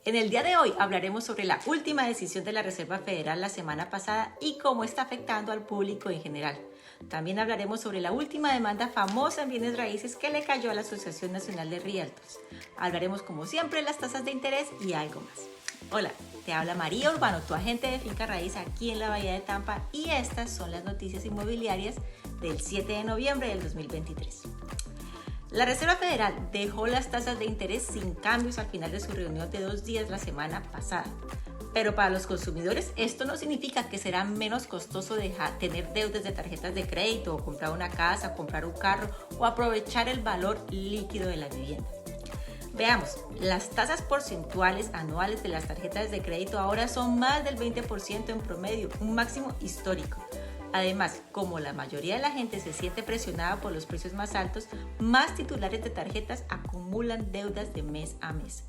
En el día de hoy hablaremos sobre la última decisión de la Reserva Federal la semana pasada y cómo está afectando al público en general. También hablaremos sobre la última demanda famosa en bienes raíces que le cayó a la Asociación Nacional de Realtors. Hablaremos como siempre de las tasas de interés y algo más. Hola, te habla María Urbano, tu agente de finca raíz aquí en la Bahía de Tampa, y estas son las noticias inmobiliarias del 7 de noviembre del 2023. La Reserva Federal dejó las tasas de interés sin cambios al final de su reunión de 2 días la semana pasada. Pero para los consumidores esto no significa que será menos costoso tener deudas de tarjetas de crédito o comprar una casa, comprar un carro o aprovechar el valor líquido de la vivienda. Veamos, las tasas porcentuales anuales de las tarjetas de crédito ahora son más del 20% en promedio, un máximo histórico. Además, como la mayoría de la gente se siente presionada por los precios más altos, más titulares de tarjetas acumulan deudas de mes a mes.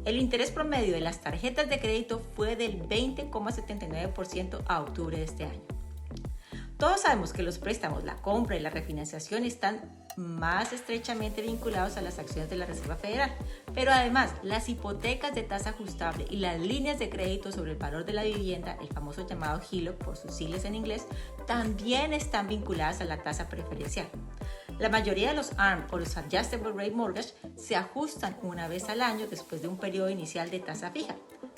El interés promedio de las tarjetas de crédito fue del 20,79% a octubre de este año. Todos sabemos que los préstamos, la compra y la refinanciación están más estrechamente vinculados a las acciones de la Reserva Federal, pero además las hipotecas de tasa ajustable y las líneas de crédito sobre el valor de la vivienda, el famoso llamado HELOC por sus siglas en inglés, también están vinculadas a la tasa preferencial. La mayoría de los ARM o los Adjustable Rate Mortgage se ajustan una vez al año después de un periodo inicial de tasa fija,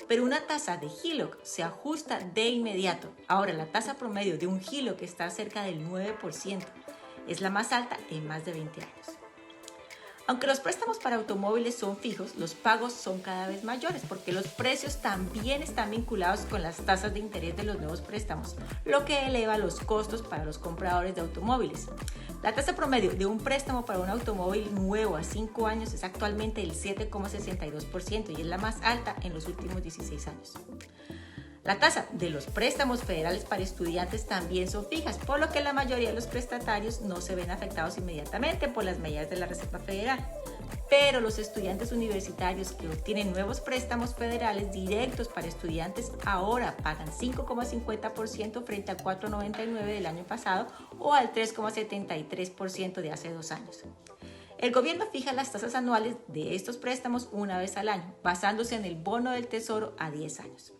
pero una tasa de HELOC se ajusta de inmediato. Ahora, la tasa promedio de un HELOC está cerca del 9%. Es la más alta en más de 20 años. Aunque los préstamos para automóviles son fijos, los pagos son cada vez mayores porque los precios también están vinculados con las tasas de interés de los nuevos préstamos, lo que eleva los costos para los compradores de automóviles. La tasa promedio de un préstamo para un automóvil nuevo a 5 años es actualmente el 7,62% y es la más alta en los últimos 16 años. La tasa de los préstamos federales para estudiantes también son fijas, por lo que la mayoría de los prestatarios no se ven afectados inmediatamente por las medidas de la Reserva Federal. Pero los estudiantes universitarios que obtienen nuevos préstamos federales directos para estudiantes ahora pagan 5,50% frente al 4,99% del año pasado o al 3,73% de hace 2 años. El gobierno fija las tasas anuales de estos préstamos una vez al año, basándose en el bono del tesoro a 10 años.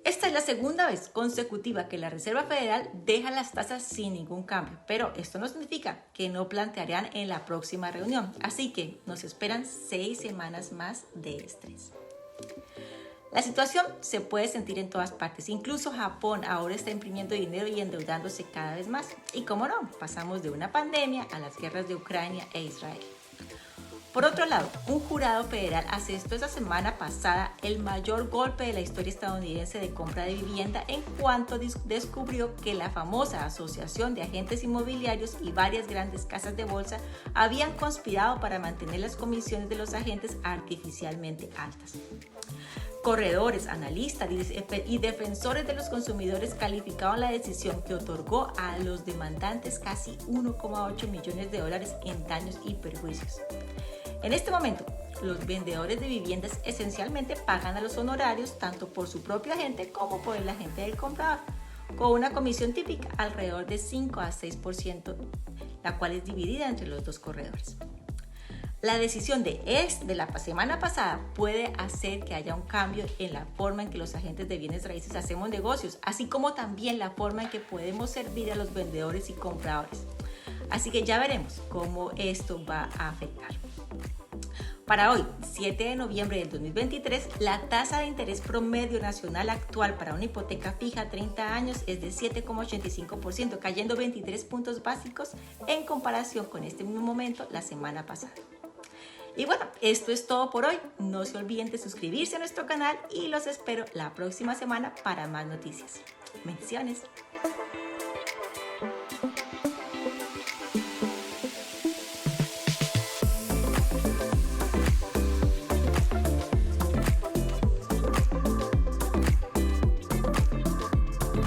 Esta es la segunda vez consecutiva que la Reserva Federal deja las tasas sin ningún cambio, pero esto no significa que no plantearán en la próxima reunión, así que nos esperan 6 semanas más de estrés. La situación se puede sentir en todas partes, incluso Japón ahora está imprimiendo dinero y endeudándose cada vez más. Y cómo no, pasamos de una pandemia a las guerras de Ucrania e Israel. Por otro lado, un jurado federal asestó esta semana pasada el mayor golpe de la historia estadounidense de compra de vivienda en cuanto descubrió que la famosa Asociación de Agentes Inmobiliarios y varias grandes casas de bolsa habían conspirado para mantener las comisiones de los agentes artificialmente altas. Corredores, analistas y defensores de los consumidores calificaron la decisión que otorgó a los demandantes casi 1,8 millones de dólares en daños y perjuicios. En este momento, los vendedores de viviendas esencialmente pagan a los honorarios tanto por su propio agente como por el agente del comprador, con una comisión típica alrededor de 5 a 6%, la cual es dividida entre los dos corredores. La decisión de la semana pasada puede hacer que haya un cambio en la forma en que los agentes de bienes raíces hacemos negocios, así como también la forma en que podemos servir a los vendedores y compradores. Así que ya veremos cómo esto va a afectar. Para hoy, 7 de noviembre del 2023, la tasa de interés promedio nacional actual para una hipoteca fija a 30 años es de 7,85%, cayendo 23 puntos básicos en comparación con este mismo momento la semana pasada. Y bueno, esto es todo por hoy. No se olviden de suscribirse a nuestro canal y los espero la próxima semana para más noticias. Bendiciones.